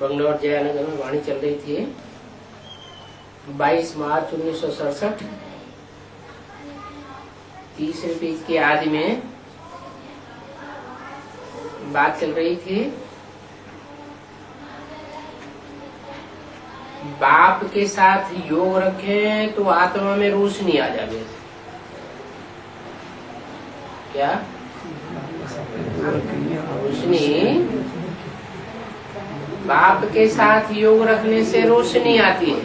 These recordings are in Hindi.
बंगलौर जयानगर में वाणी चल रही थी। 22 मार्च 1967 तीसरे पेज के आदि में बात चल रही थी। बाप के साथ योग रखें तो आत्मा में रोशनी आ जाए। क्या रोशनी? बाप के साथ योग रखने से रोशनी आती है।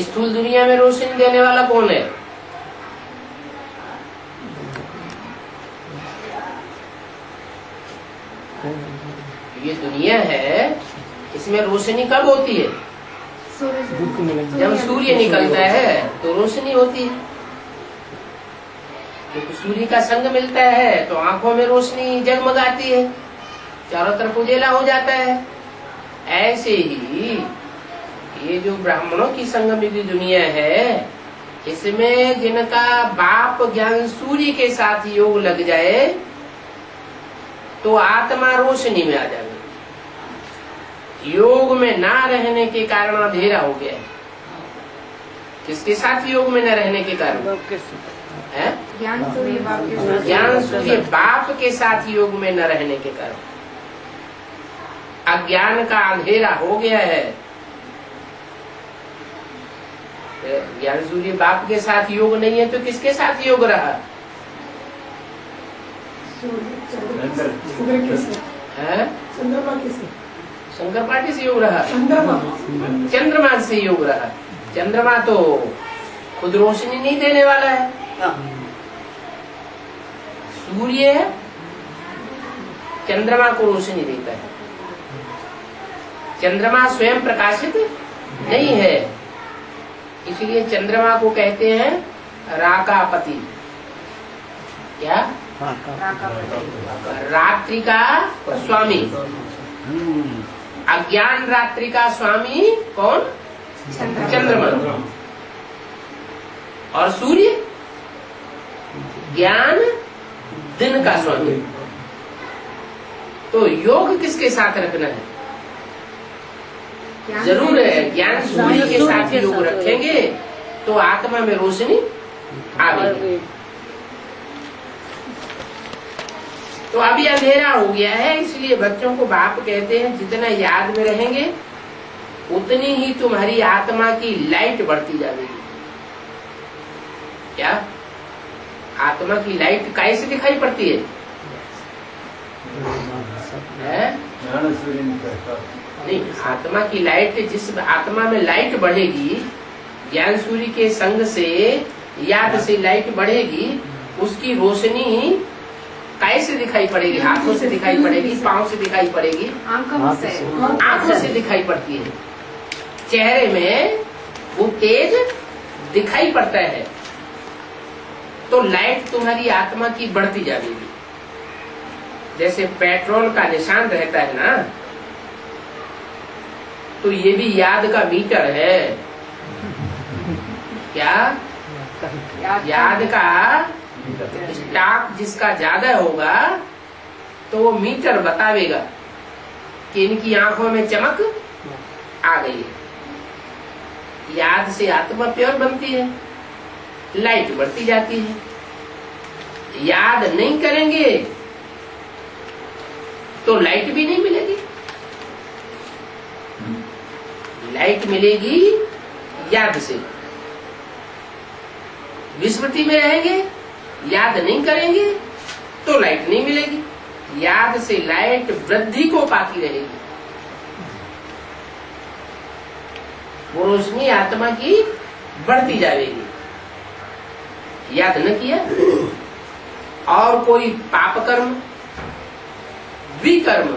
स्थूल दुनिया में रोशनी देने वाला कौन है? ये दुनिया है, इसमें रोशनी कब होती है? जब सूर्य निकलता है तो रोशनी होती है। क्योंकि सूर्य का संग मिलता है तो आंखों में रोशनी जगमगाती है, चारों तरफ उजेला हो जाता है। ऐसे ही ये जो ब्राह्मणों की संगम की दुनिया है, इसमें जिनका बाप ज्ञान सूर्य के साथ योग लग जाए तो आत्मा रोशनी में आ जाए। योग में ना रहने के कारण अंधेरा हो गया है। किसके साथ योग में न रहने के कारण? ज्ञान सूर्य बाप के साथ योग में न रहने के कारण अज्ञान का अंधेरा हो गया है। ज्ञान सूर्य बाप के साथ योग नहीं है तो किसके साथ योग रहा? शंकर पार्टी से योग रहा, चंद्रमा से योग रहा। चंद्रमा तो खुद रोशनी नहीं देने वाला है। सूर्य चंद्रमा को रोशनी देता है। चंद्रमा स्वयं प्रकाशित नहीं है, इसलिए चंद्रमा को कहते हैं राकापति। क्या? रात्रि का स्वामी। अज्ञान रात्रि का स्वामी कौन? चंद्रमा। और सूर्य ज्ञान दिन का स्वामी। तो योग किसके साथ रखना है? जरूर है, ज्ञान सूर्य के साथ योग रखेंगे तो आत्मा में रोशनी आएगी। तो अभी अंधेरा हो गया है, इसलिए बच्चों को बाप कहते हैं जितना याद में रहेंगे उतनी ही तुम्हारी आत्मा की लाइट बढ़ती जाएगी। क्या? आत्मा की लाइट कैसे दिखाई पड़ती है? नहीं, आत्मा की लाइट, जिस आत्मा में लाइट बढ़ेगी, ज्ञान सूर्य के संग से, याद से लाइट बढ़ेगी, उसकी रोशनी कैसे दिखाई पड़ेगी? हाथों से दिखाई पड़ेगी, पांव से दिखाई पड़ेगी, आंखों से दिखाई पड़ती है। चेहरे में वो तेज दिखाई पड़ता है तो लाइट तुम्हारी आत्मा की बढ़ती जाएगी। जैसे पेट्रोल का निशान रहता है ना, तो ये भी याद का मीटर है। क्या? याद का स्टॉक जिसका ज्यादा होगा तो वो मीटर बतावेगा कि इनकी आंखों में चमक आ गई है। याद से आत्मा प्योर बनती है, लाइट बढ़ती जाती है। याद नहीं करेंगे तो लाइट भी नहीं मिलेगी। लाइट मिलेगी याद से। विस्मृति में रहेंगे, याद नहीं करेंगे तो लाइट नहीं मिलेगी। याद से लाइट वृद्धि को पाती रहेगी। वो रोशनी आत्मा की बढ़ती जाएगी। याद न किया और कोई पाप कर्म, विकर्म,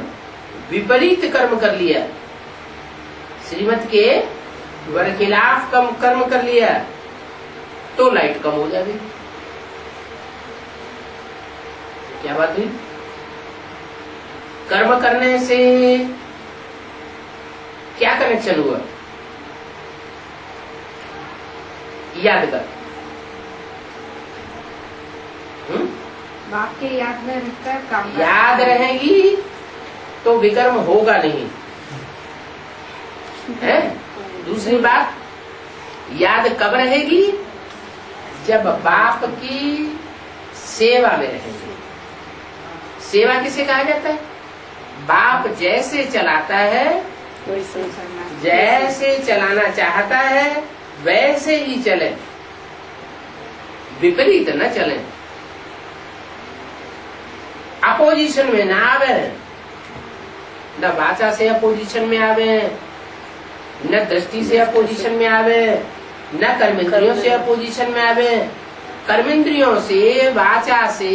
विपरीत कर्म कर लिया, श्रीमत के बरखिलाफ कर्म कर लिया तो लाइट कम हो जाएगी। क्या बात हुई? कर्म करने से क्या कनेक्शन हुआ? याद कर। बाप के याद में रहकर काम याद रहेगी तो विकर्म होगा नहीं है। दूसरी बात, याद कब रहेगी? जब बाप की सेवा में रहेगी। सेवा किसे कहा जाता है? बाप जैसे चलाता है, जैसे चलाना चाहता है वैसे ही चले, विपरीत न चले, अपोजिशन में ना आवे, न वाचा से अपोजिशन में आवे, न दृष्टि से अपोजिशन में आवे, न कर्मेंद्रियों से अपोजिशन में आवे। कर्मेंद्रियों से, वाचा से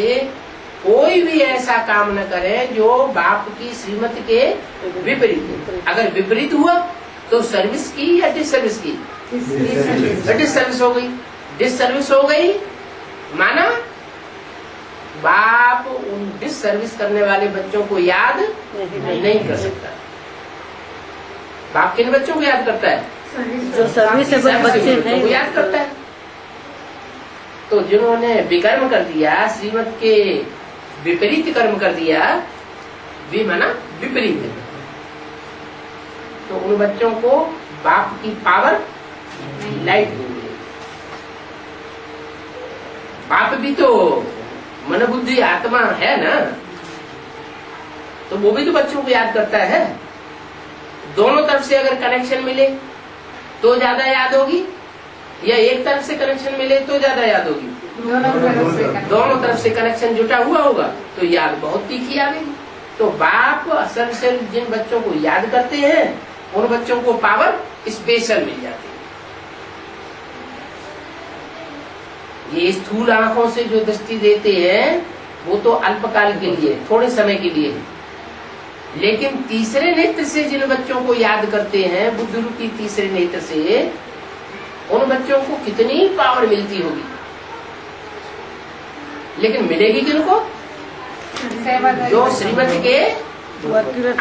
कोई भी ऐसा काम न करे जो बाप की श्रीमत के विपरीत है। अगर विपरीत हुआ तो सर्विस की या डिसर्विस की? डिसर्विस हो गई। डिसर्विस हो गई माना बाप उन डिसर्विस करने वाले बच्चों को याद नहीं कर सकता। बाप किन बच्चों को याद करता है? जो सर्विसेबल बच्चे बच्चों को याद करता है। तो जिन्होंने विकर्म कर दिया, श्रीमत के विपरीत कर्म कर दिया, वे माना विपरीत, तो उन बच्चों को बाप की पावर लाइट हो गई। बाप भी तो मन बुद्धि आत्मा है ना, तो वो भी तो बच्चों को याद करता है। दोनों तरफ से अगर कनेक्शन मिले तो ज्यादा याद होगी, या एक तरफ से कनेक्शन मिले तो ज्यादा याद होगी? दोनों तरफ से कनेक्शन जुटा हुआ होगा तो याद बहुत तीखी आएगी। तो बाप असल से जिन बच्चों को याद करते हैं उन बच्चों को पावर स्पेशल मिल जाती है। ये स्थूल आंखों से जो दृष्टि देते हैं वो तो अल्पकाल के लिए, थोड़े समय के लिए है। लेकिन तीसरे नेत्र से जिन बच्चों को याद करते हैं, बुद्ध रूपी तीसरे नेत्र से, उन बच्चों को कितनी पावर मिलती होगी। लेकिन मिलेगी किनको? जो श्रीमत के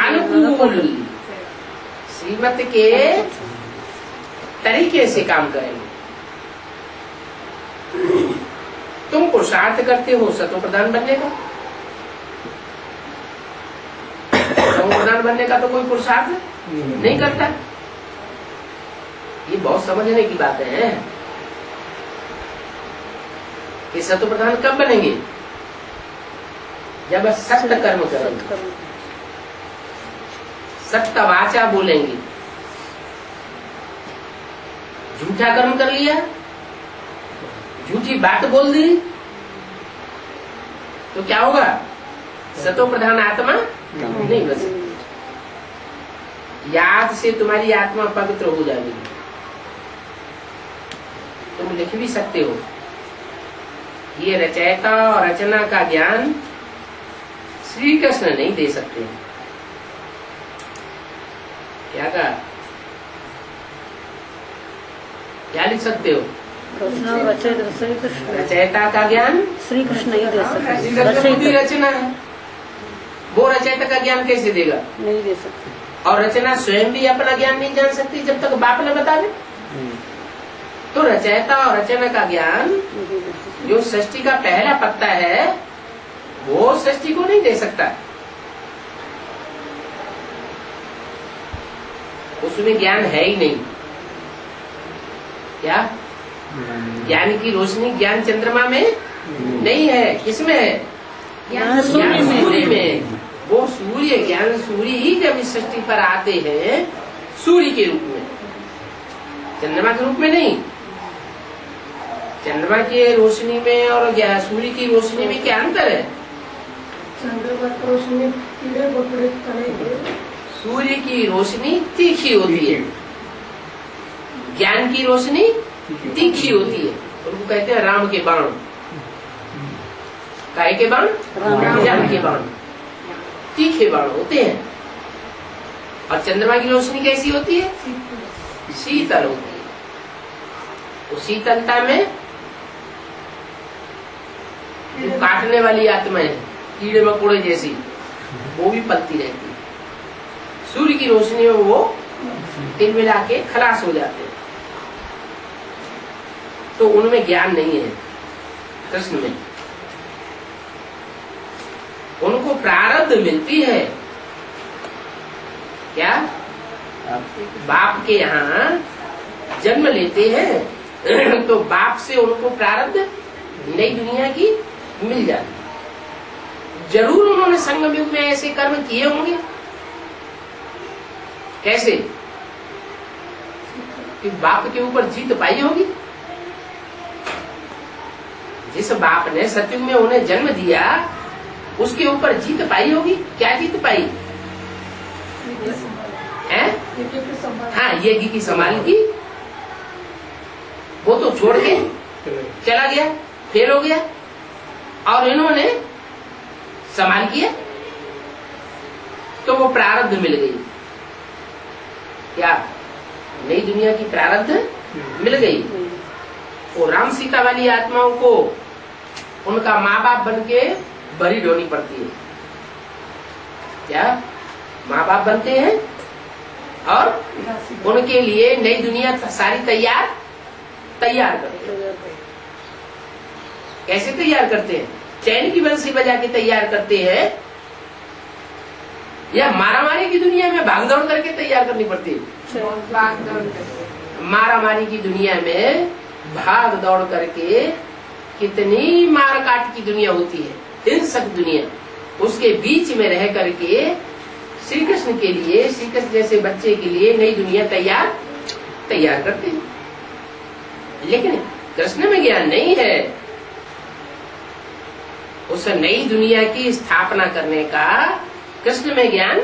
अनुकूल, श्रीमत के तरीके से काम करेंगे। तुम पुरुषार्थ करते हो सतो प्रधान बनने का, सतो प्रधान बनने का तो कोई पुरुषार्थ नहीं करता। ये बहुत समझने की बात है कि सतो प्रधान कब बनेंगे? जब सत्य कर्म करेंगे, सत्य वाचा बोलेंगे। झूठा कर्म कर लिया, झूठी बात बोल दी तो क्या होगा? सतो प्रधान आत्मा नहीं बन सकती। याद से तुम्हारी आत्मा पवित्र हो जाएगी। तुम लिख भी सकते हो, ये रचयिता और रचना का ज्ञान श्री कृष्ण नहीं दे सकते। क्या कहा? क्या लिख सकते हो? रचयिता का ज्ञान श्री कृष्ण नहीं दे सकते। रचना है, वो रचयिता का ज्ञान कैसे देगा? नहीं दे सकते। और रचना स्वयं भी अपना ज्ञान नहीं जान सकती जब तक बाप न बता दे। तो रचयिता और रचना का ज्ञान जो सृष्टि का पहला पत्ता है वो सृष्टि को नहीं दे सकता। उसमें ज्ञान है ही नहीं। क्या? ज्ञान की रोशनी ज्ञान चंद्रमा में नहीं है। किसमें है? ज्ञान सूर्य में। वो सूर्य, ज्ञान सूर्य ही जब इस सृष्टि पर आते हैं सूर्य के रूप में, चंद्रमा के रूप में नहीं। चंद्रमा की रोशनी में और सूर्य की रोशनी में क्या अंतर है? चंद्रमा की रोशनी कीड़े मकोड़े खाने, सूर्य की रोशनी तीखी होती है, ज्ञान की रोशनी तीखी होती है। उनको कहते हैं राम के बाण। काय के बाण? ज्ञान के बाण। तीखे बाण होते हैं। और चंद्रमा की रोशनी कैसी होती है? शीतल होती है। तो शीतलता में जो काटने वाली आत्माएं, कीड़े मकोड़े जैसी, वो भी पलती रहती है। सूर्य की रोशनी में वो तिल मिला के खलास हो जाते हैं। तो उनमें ज्ञान नहीं है, कृष्ण में। उनको प्रारब्ध मिलती है। क्या बाप के यहाँ जन्म लेते हैं तो बाप से उनको प्रारब्ध नई दुनिया की मिल जाती। जरूर उन्होंने संगम युग में ऐसे कर्म किए होंगे। कैसे? कि बाप के ऊपर जीत पाई होगी। जिस बाप ने सतयुग में उन्हें जन्म दिया उसके ऊपर जीत पाई होगी। क्या जीत पाई है? हाँ, यज्ञ की संभाल की। वो तो छोड़ के चला गया, फेल हो गया, और इन्होंने संभाल किया तो वो प्रारब्ध मिल गई। क्या नई दुनिया की प्रारब्ध मिल गई। वो राम सीता वाली आत्माओं को उनका माँ बाप बन के बलि ढोनी पड़ती है। क्या माँ बाप बनते हैं और उनके लिए नई दुनिया सारी तैयार करते हैं। कैसे तैयार करते हैं? चैन की बंसी बजा के तैयार करते हैं या मारामारी की दुनिया में भागदौड़ करके तैयार करनी पड़ती है? मारामारी की दुनिया में भाग दौड़ करके कितनी मार काट की दुनिया होती है, हिंसक दुनिया, उसके बीच में रह करके श्री कृष्ण के लिए, श्री कृष्ण जैसे बच्चे के लिए नई दुनिया तैयार करते हैं। लेकिन कृष्ण में ज्ञान नहीं है। उस नई दुनिया की स्थापना करने का कृष्ण में ज्ञान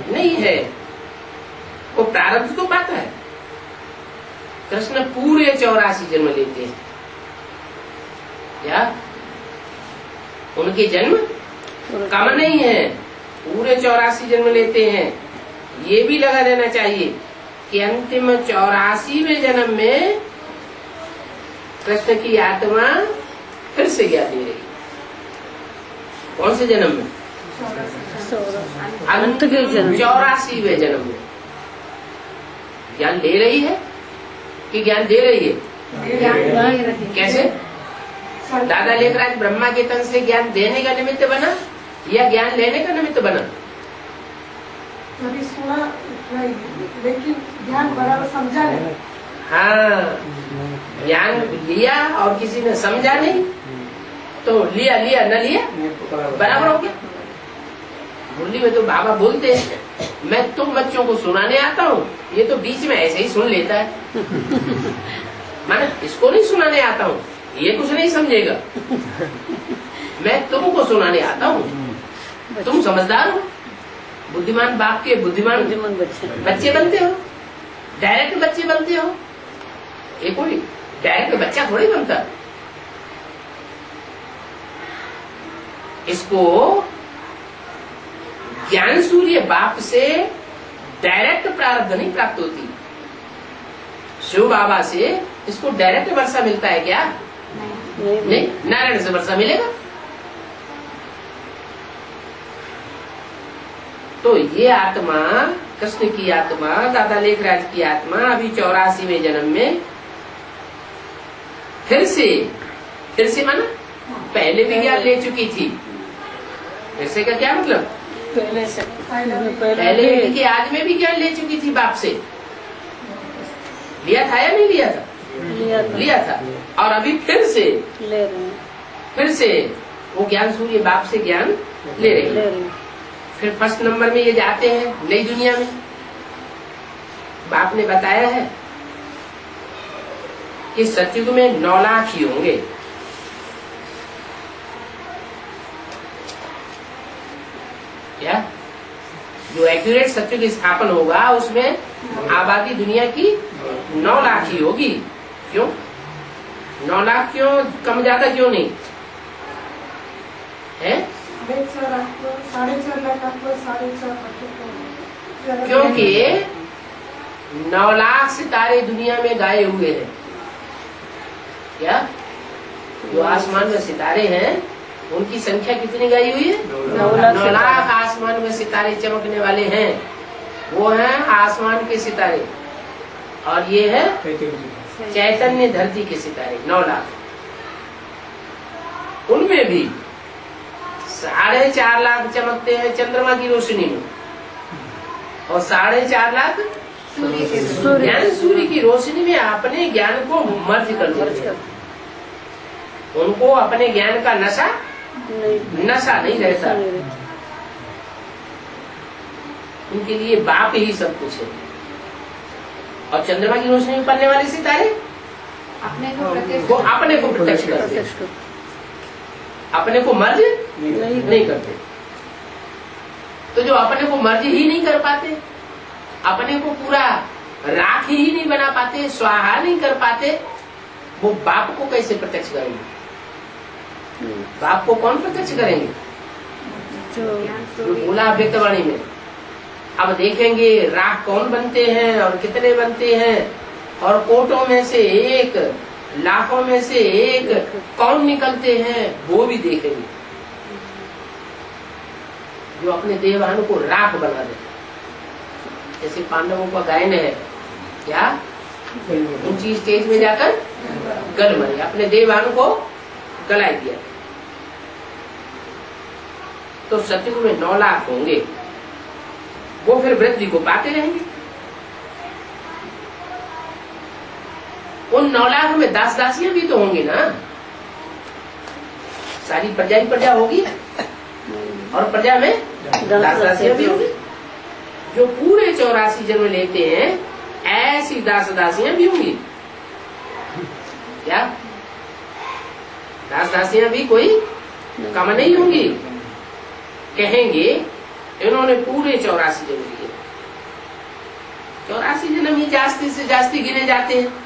नहीं है। वो प्रारब्ध तो पाता है। कृष्ण पूरे 84 जन्म लेते हैं। क्या उनके जन्म कम नहीं है, पूरे 84 जन्म लेते हैं। ये भी लगा देना चाहिए कि अंतिम 84वें जन्म में कृष्ण की आत्मा फिर से ज्ञान दे रही। कौन से जन्म में? अंतिम 84वें जन्म में ज्ञान ले रही है कि ज्ञान दे रही है? कैसे? दादा लेखराज ब्रह्मा के तन से ज्ञान देने का निमित्त बना या ज्ञान लेने का निमित्त बना? कभी सुना नहीं, लेकिन ज्ञान बराबर समझा नहीं। हाँ, ज्ञान लिया और किसी ने समझा नहीं तो लिया न लिया बराबर हो गया। मुरली में तो बाबा बोलते हैं, मैं तुम बच्चों को सुनाने आता हूँ, ये तो बीच में ऐसे ही सुन लेता है। माने इसको नहीं सुनाने आता हूँ, ये कुछ नहीं समझेगा। मैं तुमको सुनाने आता हूँ, तुम समझदार हो, बुद्धिमान बाप के बुद्धिमान बच्चे बनते हो, डायरेक्ट बच्चे बनते हो। ये कोई डायरेक्ट बच्चा थोड़ी बनता। इसको ज्ञान सूर्य बाप से डायरेक्ट प्रारब्ध नहीं प्राप्त होती। शिव बाबा से इसको डायरेक्ट वर्षा मिलता है क्या? नहीं, नारायण से वर्षा मिलेगा। तो ये आत्मा, कृष्ण की आत्मा, दादा लेखराज की आत्मा अभी 84वें जन्म में फिर से माना पहले भी ज्ञान ले चुकी थी। फिर से का क्या मतलब? पहले लेके आज में भी ज्ञान ले चुकी थी बाप से। लिया था या नहीं लिया था? लिया था। और अभी फिर से ले रहे हैं। फिर से वो ज्ञान सूर्य बाप से ज्ञान ले रहे हैं। फिर फर्स्ट नंबर में ये जाते हैं नई दुनिया में। बाप ने बताया है कि सतयुग में 9 लाख ही होंगे। क्या जो एक्यूरेट सतयुग स्थापन होगा उसमें आबादी दुनिया की 9 लाख ही होगी। क्यों 9 लाख? क्यों कम ज्यादा क्यों नहीं है? 4.5 लाख आपको 4.5 क्योंकि 9 लाख सितारे दुनिया में गाए हुए हैं। क्या जो आसमान में सितारे हैं उनकी संख्या कितनी गाई हुई है? 9 लाख आसमान में सितारे चमकने वाले हैं। वो हैं आसमान के सितारे और ये है चैतन्य धरती के सितारे 9 लाख। उनमें भी 4.5 लाख चमकते हैं चंद्रमा की रोशनी में, और 4.5 लाख सूर्य के ज्ञान सूर्य की रोशनी में अपने ज्ञान को मर्ज कर देते हैं। उनको अपने ज्ञान का नशा नहीं रहता। उनके लिए बाप ही सब कुछ है। और चंद्रमा की रोशनी में पड़ने वाले सितारे अपने को प्रत्यक्ष वो अपने को प्रत्यक्ष करते हैं, अपने को मर्ज नहीं करते। तो जो अपने को मर्ज ही नहीं कर पाते, अपने को पूरा राख ही नहीं बना पाते, स्वाहा नहीं कर पाते, वो बाप को कैसे प्रत्यक्ष करेंगे? बाप को कौन प्रत्यक्ष करेंगे? जो बोला व्यक्तवाणी में। अब देखेंगे राख कौन बनते हैं और कितने बनते हैं, और कोटों में से एक, लाखों में से एक कौन निकलते हैं, वो भी देखेंगे। जो अपने देवान को राख बना दे, जैसे पांडवों का गायन है क्या, ऊंची स्टेज में जाकर गल मरे, अपने देवान को गला दिया। तो सतयुग में 9 लाख होंगे, वो फिर वृद्धि को पाते रहेंगे। उन 9 लाख में दास दासियां भी तो होंगी ना, सारी प्रजा ही प्रजा होगी, और प्रजा में दास दासियां भी होंगी। जो पूरे 84 जन्म लेते हैं, ऐसी दास दासियां भी होंगी क्या? दास दासियां भी कोई कम नहीं होंगी। कहेंगे इन्होंने पूरे 84 जन्म लिए, 84 जन्म ही जास्ती से जास्ती गिने जाते हैं।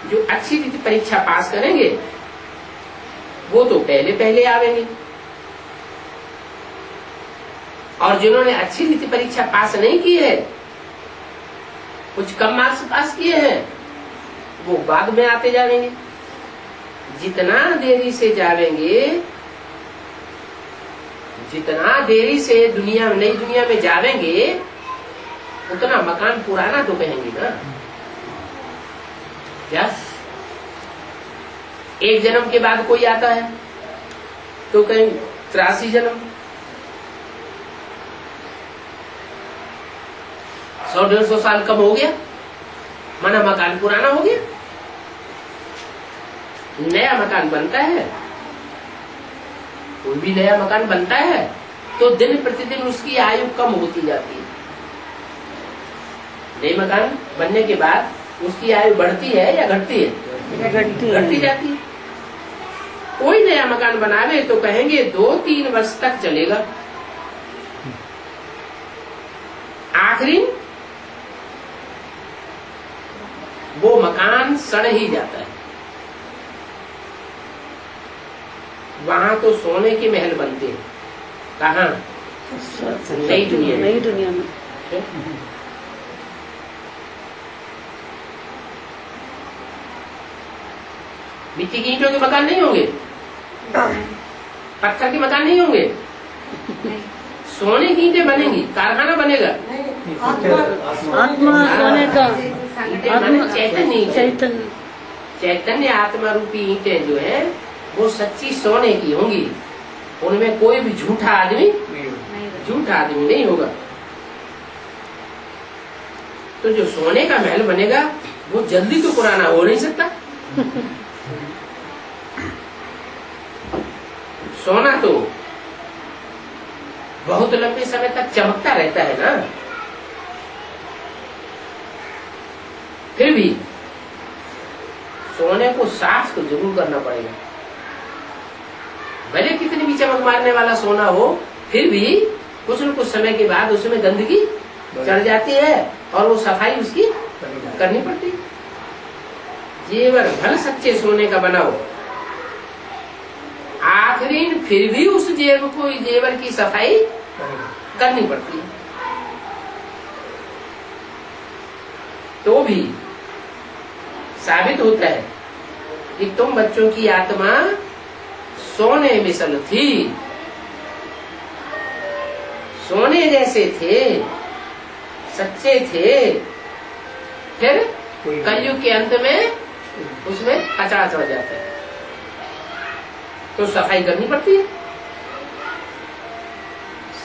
जो अच्छी रीति परीक्षा पास करेंगे वो तो पहले पहले आवेंगे, और जिन्होंने अच्छी रीति परीक्षा पास नहीं की है, कुछ कम मार्क्स पास किए हैं, वो बाद में आते जाएंगे। जितना देरी से जावेंगे, जितना देरी से दुनिया में, नई दुनिया में जावेंगे, उतना मकान पुराना तो कहेंगे ना। यस, एक जन्म के बाद कोई आता है तो कहीं 83 जन्म, 100-150 साल कम हो गया, माना मकान पुराना हो गया। नया मकान बनता है, कोई भी नया मकान बनता है तो दिन प्रतिदिन उसकी आयु कम होती जाती है। नए मकान बनने के बाद उसकी आयु बढ़ती है या घटती है? घटती जाती है। कोई नया मकान बनावे तो कहेंगे 2-3 वर्ष तक चलेगा, आखिरी वो मकान सड़ ही जाता है। वहां तो सोने के महल बनते हैं, कहाँ? नई दुनिया में। मिट्टी की ईंटों के मकान नहीं होंगे, पत्थर के मकान नहीं होंगे, सोने की ईंटें बनेंगी, कारखाना बनेगा। आत्मा सोने का, चैतन्य आत्मा रूपी ईंटें जो है वो सच्ची सोने की होंगी। उनमें कोई भी झूठा आदमी नहीं होगा। तो जो सोने का महल बनेगा वो जल्दी तो पुराना हो नहीं सकता। सोना तो बहुत लंबे समय तक चमकता रहता है ना। फिर भी सोने को साफ तो जरूर करना पड़ेगा। भले कितनी भी चमक मारने वाला सोना हो, फिर भी कुछ न कुछ समय के बाद उसमें गंदगी चढ़ जाती है और वो सफाई उसकी करनी पड़ती है। जेवर भले सच्चे सोने का बनाओ, आखिरी फिर भी उस जेवर की सफाई करनी पड़ती है। तो भी साबित होता है कि तुम बच्चों की आत्मा सोने मिसल थी, सोने जैसे थे, सच्चे थे। फिर कलयुग के अंत में उसमें कचाच हो जाता है, तो सफाई करनी पड़ती है।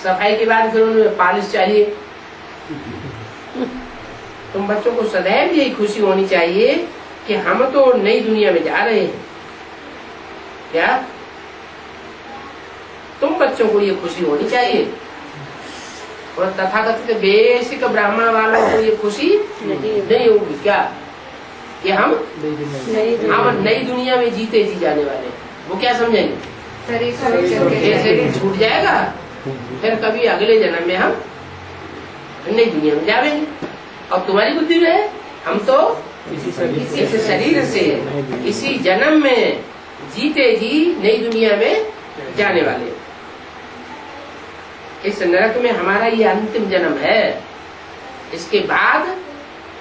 सफाई के बाद फिर उन्हें पॉलिश चाहिए। तुम बच्चों को सदैव यही खुशी होनी चाहिए कि हम तो नई दुनिया में जा रहे हैं। क्या तुम बच्चों को ये खुशी होनी चाहिए, और तथाकथित बेसिक ब्राह्मण वालों को ये खुशी नहीं होगी। क्या कि हम नई दुनिया में जीते जी जाने वाले, वो क्या समझेंगे? ये शरीर छूट जाएगा, फिर कभी अगले जन्म में हम नई दुनिया में जाएंगे। और तुम्हारी बुद्धि में है हम तो इस शरीर से इसी जन्म में जीते जी नई दुनिया में जाने वाले। इस नरक में हमारा ये अंतिम जन्म है, इसके बाद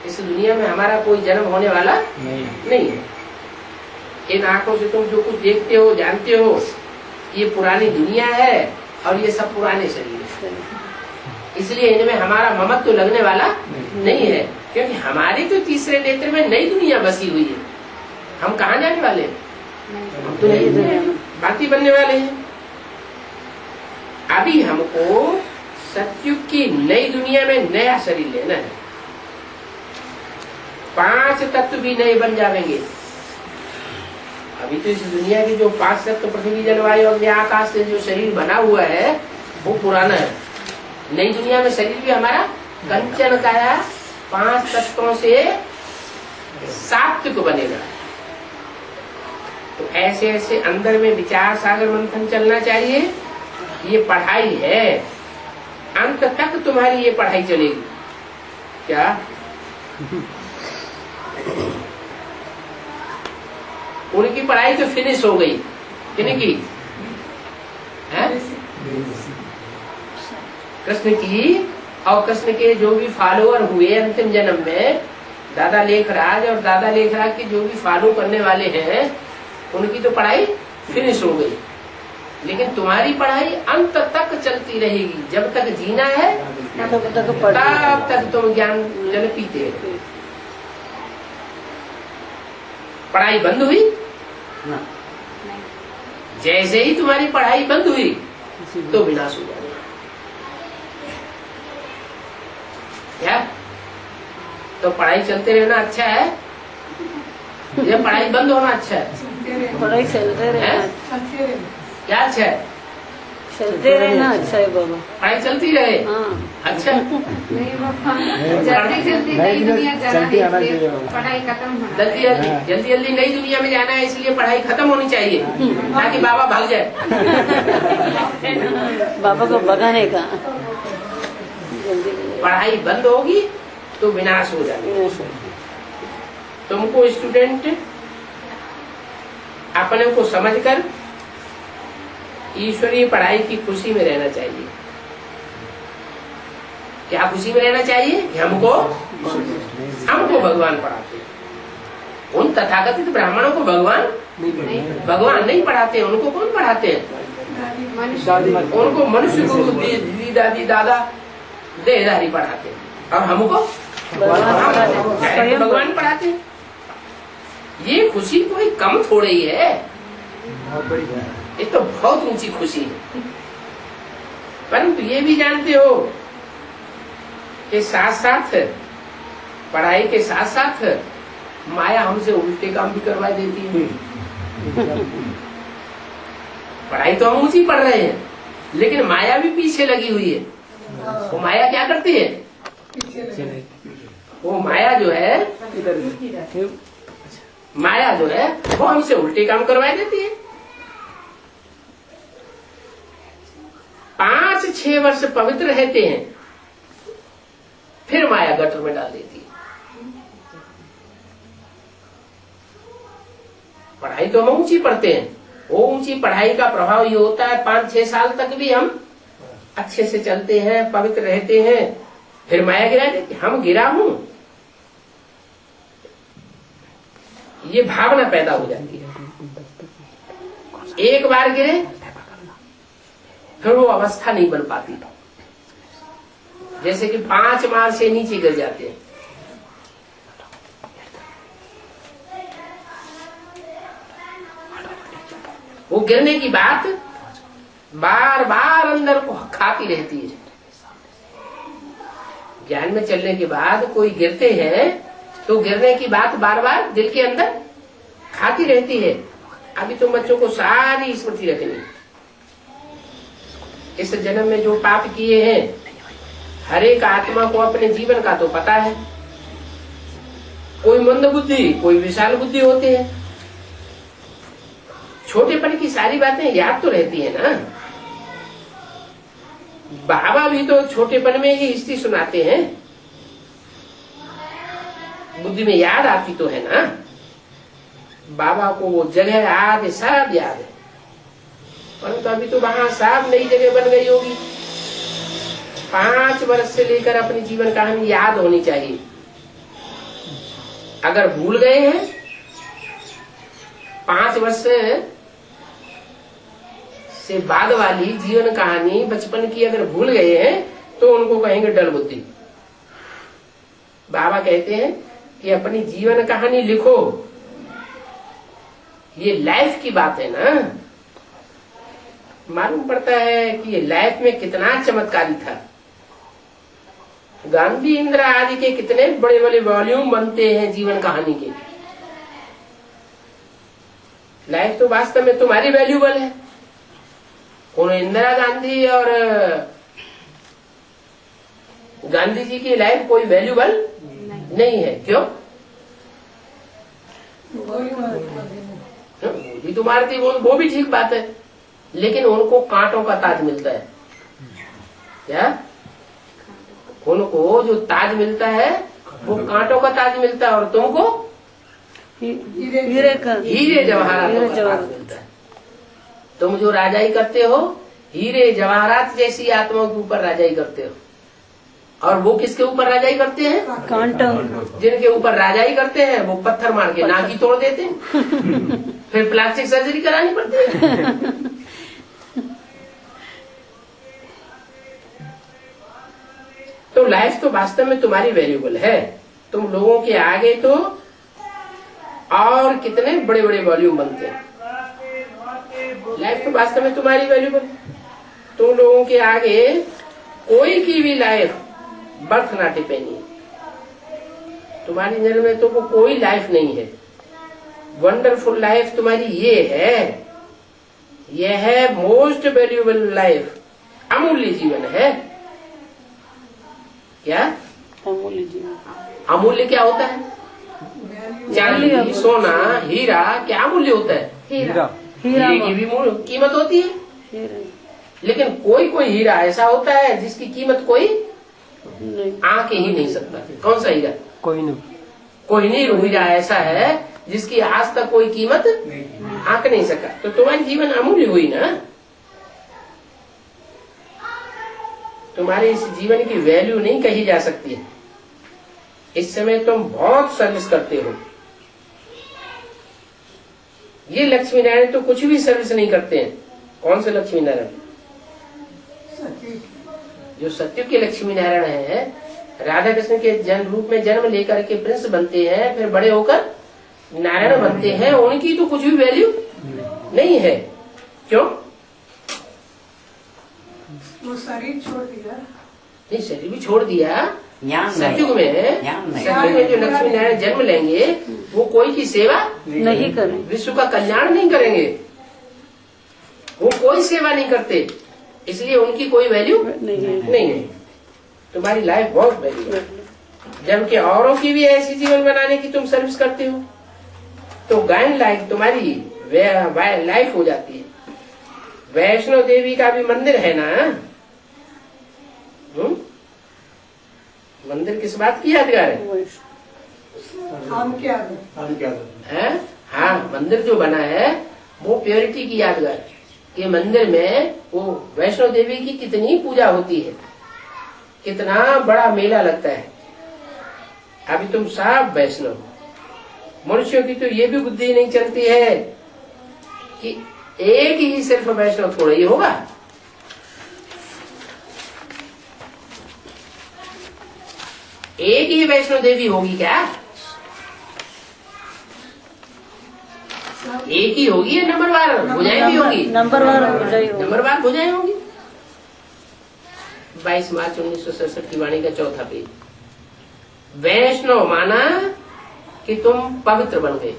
इस दुनिया में हमारा कोई जन्म होने वाला नहीं है। इन आंखों से तुम जो कुछ देखते हो जानते हो, ये पुरानी दुनिया है और ये सब पुराने शरीर है, इसलिए इनमें हमारा ममत्व तो लगने वाला नहीं है, क्योंकि हमारी तो तीसरे नेत्र में नई दुनिया बसी हुई है। हम कहाँ जाने वाले हैं? हम तो नई दुनिया बाकी बनने वाले हैं। अभी हमको सतयुग की नई दुनिया में नया शरीर लेना है। 5 तत्व भी नए बन जाएंगे। अभी तो इस दुनिया की जो 5 तत्व पृथ्वी जलवायु अग्नि आकाश से जो शरीर बना हुआ है वो पुराना है। नई दुनिया में शरीर भी हमारा कंचन काया 5 तत्वों से सात्विक बनेगा। तो ऐसे ऐसे अंदर में विचार सागर मंथन चलना चाहिए। ये पढ़ाई है, अंत तक तुम्हारी ये पढ़ाई चलेगी। क्या उनकी पढ़ाई तो फिनिश हो गई, किनकी? कृष्ण की। और कृष्ण के जो भी फॉलोअर हुए अंतिम जन्म में, दादा लेखराज और दादा लेखराज के जो भी फॉलो करने वाले हैं, उनकी तो पढ़ाई फिनिश हो गई। लेकिन तुम्हारी पढ़ाई अंत तक चलती रहेगी। जब तक जीना है तब तक तुम ज्ञान जल पीते रहो। पढ़ाई बंद हुई, जैसे ही तुम्हारी पढ़ाई बंद हुई तो विनाश हो जाएगा। क्या? तो पढ़ाई चलते रहना अच्छा है या पढ़ाई बंद होना अच्छा है? पढ़ाई चलते रहना क्या अच्छा है? चलते रहना अच्छा है बाबा। पढ़ाई चलती रहे। अच्छा, नहीं बाबा, जल्दी जल्दी नई दुनिया जाना है, इसलिए पढ़ाई खत्म होना जल्दी जल्दी जल्दी नई दुनिया में जाना है, इसलिए पढ़ाई खत्म होनी चाहिए ताकि बाबा भाग जाए। बाबा को भगाने का। जल्दी पढ़ाई बंद होगी तो विनाश हो जाएगा। तुमको स्टूडेंट अपने को समझकर ईश्वरीय पढ़ाई की खुशी में रहना चाहिए। क्या खुशी में रहना चाहिए? कि हमको भगवान पढ़ाते हैं। उन तथाकथित ब्राह्मणों को भगवान नहीं पढ़ाते। उनको कौन पढ़ाते हैं? उनको मनुष्य गुरु दीदी दादी दादा देहधारी पढ़ाते हैं, और हमको भगवान पढ़ाते हैं। ये खुशी कोई कम थोड़ी है, ये तो बहुत ऊंची खुशी है। परंतु ये भी जानते हो कि साथ साथ पढ़ाई के साथ साथ माया हमसे उल्टे काम भी करवा देती है। पढ़ाई तो हम ऊंची पढ़ रहे हैं, लेकिन माया भी पीछे लगी हुई है। वो माया क्या करती है? वो माया जो है वो हमसे उल्टे काम करवा देती है। 5-6 वर्ष पवित्र रहते हैं, फिर माया गटर में डाल देती है। पढ़ाई तो हम ऊंची पढ़ते हैं, वो ऊंची पढ़ाई का प्रभाव ये होता है 5-6 साल तक भी हम अच्छे से चलते हैं, पवित्र रहते हैं, फिर माया गिरा देती। हम गिरा हूं, ये भावना पैदा हो जाती है। एक बार गिरे फिर वो अवस्था नहीं बन पाती। जैसे कि 5 मार से नीचे गिर जाते हैं, वो गिरने की बात बार बार अंदर को खाती रहती है। ज्ञान में चलने के बाद कोई गिरते हैं तो गिरने की बात बार बार दिल के अंदर खाती रहती है। अभी तुम बच्चों को सारी स्मृति रखनी, इस जन्म में जो पाप किए हैं हर एक आत्मा को अपने जीवन का तो पता है। कोई मंद बुद्धि, कोई विशाल बुद्धि होते हैं। छोटेपन की सारी बातें याद तो रहती है ना। बाबा भी तो छोटेपन में ही हिस्ट्री सुनाते हैं, बुद्धि में याद आती तो है ना। बाबा को वो जगह आदि सब याद है, परंतु अभी तो वहां सब नई जगह बन गई होगी। 5 वर्ष से लेकर अपनी जीवन कहानी याद होनी चाहिए। अगर भूल गए हैं 5 वर्ष से बाद वाली जीवन कहानी बचपन की अगर भूल गए हैं तो उनको कहेंगे डल बुद्धि। बाबा कहते हैं कि अपनी जीवन कहानी लिखो, ये लाइफ की बात है ना। मालूम पड़ता है कि ये लाइफ में कितना चमत्कारी था। गांधी इंदिरा आदि के कितने बड़े बड़े वॉल्यूम बनते हैं जीवन कहानी के। लाइफ तो वास्तव में तुम्हारी वैल्यूबल है। कौन इंदिरा गांधी और गांधी जी की लाइफ कोई वैल्यूबल नहीं है। क्यों? गोली तो मारती वो भी ठीक बात है, लेकिन उनको कांटों का ताज मिलता है। क्या? उनको जो ताज मिलता है वो कांटों का ताज मिलता है, और तुमको हीरे जवाहरात का ताज मिलता है। तुम जो राजाई करते हो हीरे जवाहरात जैसी आत्माओं के ऊपर राजाई करते हो, और वो किसके ऊपर राजाई करते हैं? कांटों। जिनके ऊपर राजाई करते हैं वो पत्थर मार के नाक ही तोड़ देते हैं। फिर प्लास्टिक सर्जरी करानी पड़ती है। तो लाइफ तो वास्तव में तुम्हारी वैल्यूबल है। तुम लोगों के आगे तो और कितने बड़े बड़े वॉल्यूम बनते हैं। लाइफ तो वास्तव में तुम्हारी वैल्यूबल। तुम लोगों के आगे कोई की भी लाइफ बर्थ ना टिपेनी है। तुम्हारी नजर में तो वो कोई लाइफ नहीं है। वंडरफुल लाइफ तुम्हारी ये है, ये है मोस्ट वैल्यूबल लाइफ। अमूल्य जीवन है। क्या अमूल्य जीवन? अमूल्य क्या होता है? चांदी, सोना, हीरा क्या मूल्य होता है? हीरा। हीरे की भी कीमत होती है, लेकिन कोई कोई हीरा ऐसा होता है जिसकी कीमत कोई आंक ही नहीं सकता। कौन सा हीरा? कोई नहीं हीरा ऐसा है जिसकी आज तक कोई कीमत आंक नहीं सका। तो तुम्हारी जीवन अमूल्य हुई ना। तुम्हारे इस जीवन की वैल्यू नहीं कही जा सकती है। इस समय तुम बहुत सर्विस करते हो। ये लक्ष्मी नारायण तो कुछ भी सर्विस नहीं करते हैं। कौन से लक्ष्मी नारायण? जो सत्युग के लक्ष्मी नारायण है, राधा कृष्ण के जन्म रूप में जन्म लेकर के प्रिंस बनते हैं, फिर बड़े होकर नारायण बनते हैं। उनकी तो कुछ भी वैल्यू नहीं है। क्यों? वो शरीर छोड़ दिया। नहीं, शरीर भी छोड़ दिया। सत्युग में जो लक्ष्मी नारायण जन्म लेंगे वो कोई की सेवा नहीं करें, विश्व का कल्याण नहीं करेंगे। वो कोई सेवा नहीं करते, इसलिए उनकी कोई वैल्यू नहीं है। तुम्हारी लाइफ बहुत वैल्यू है। जबकि औरों की भी ऐसी जीवन बनाने की तुम सर्विस करते हो, तो गायन लाइफ तुम्हारी लाइफ हो जाती है। वैष्णो देवी का भी मंदिर है ना। मंदिर किस बात की यादगार है? हाँ, मंदिर जो बना है वो प्योरिटी की यादगार है। कि मंदिर में वो वैष्णो देवी की कितनी पूजा होती है, कितना बड़ा मेला लगता है। अभी तुम सब वैष्णव। मनुष्यों की तो ये भी बुद्धि नहीं चलती है कि एक ही सिर्फ वैष्णव थोड़ा ही होगा। एक ही वैष्णो देवी होगी क्या? एक ही होगी या नंबरवार भुजाएं भी होगी? नंबरवार भुजाएं होगी। नंबरवार भुजाएं होंगी। 22 मार्च 1967 की वाणी का चौथा पेज। वैष्णव माना कि तुम पवित्र बन गए,